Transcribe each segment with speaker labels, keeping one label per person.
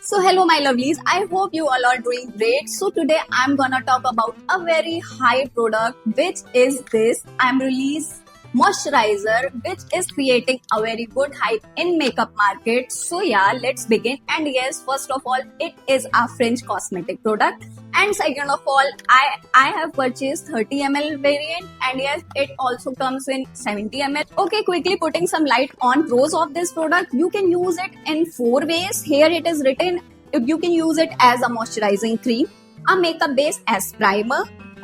Speaker 1: So hello my lovelies, I hope you all are doing great. So today I'm gonna talk about a very high product which is this Amberlee's moisturizer, which is creating a very good hype in makeup market. So yeah, let's begin. And yes, first of all, it is a French cosmetic product. And second of all, I have purchased 30 ml variant, and yes, it also comes in 70 ml. Okay, quickly putting some light on pros of this product. You can use it in 4 ways. Here it is written, you can use it as a moisturizing cream, a makeup base as primer,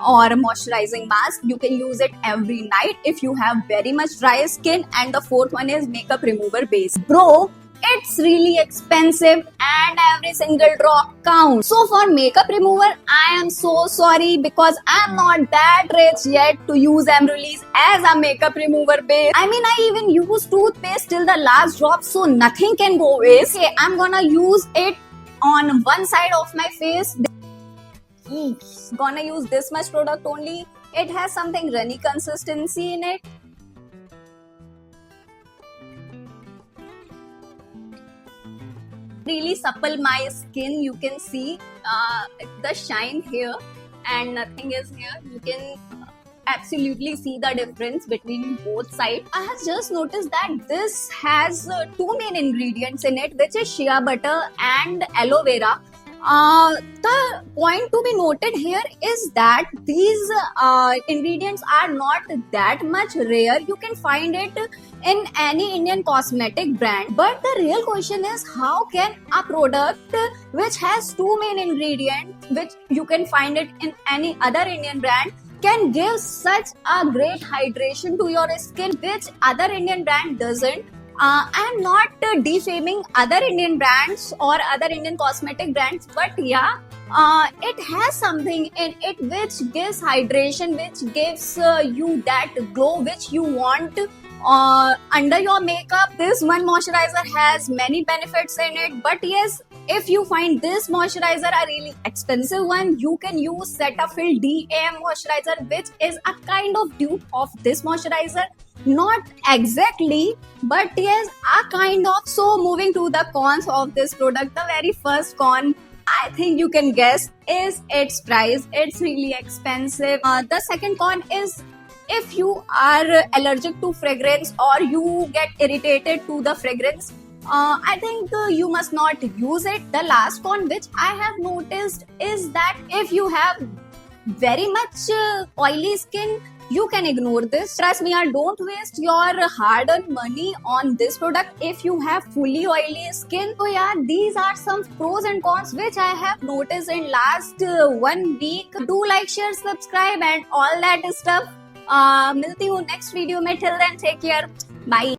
Speaker 1: or a moisturizing mask. You can use it every night if you have very much dry skin. And the fourth one is makeup remover base. Bro, it's really expensive and every single drop counts. So for makeup remover, I am so sorry because I'm not that rich yet to use Amberlee's as a makeup remover base. I mean, I even use toothpaste till the last drop, so nothing can go waste. Okay, I'm gonna use it on one side of my face. Gonna use this much product only. It has something runny consistency in it. Really supple my skin. You can see the shine here and nothing is here. You can absolutely see the difference between both sides. I have just noticed that this has two main ingredients in it, which is shea butter and aloe vera. The point to be noted here is that these ingredients are not that much rare. You can find it in any Indian cosmetic brand. But the real question is, how can a product which has two main ingredients, which you can find it in any other Indian brand, can give such a great hydration to your skin, which other Indian brand doesn't? I am not defaming other Indian brands or other Indian cosmetic brands, but yeah, it has something in it which gives hydration, which gives you that glow which you want under your makeup. This one moisturizer has many benefits in it, but yes, if you find this moisturizer a really expensive one, you can use Cetaphil DAM moisturizer, which is a kind of dupe of this moisturizer. Not exactly, but yes, a kind of. So moving to the cons of this product, the very first con, I think you can guess, is its price. It's really expensive. The second con is, if you are allergic to fragrance or you get irritated to the fragrance, I think you must not use it. The last con which I have noticed is that if you have very much oily skin, you can ignore this. Trust me, don't waste your hard-earned money on this product if you have fully oily skin. So yeah, these are some pros and cons which I have noticed in last 1 week. Do like, share, subscribe and all that stuff. मिलती हूँ next video में. Till then, take care. Bye.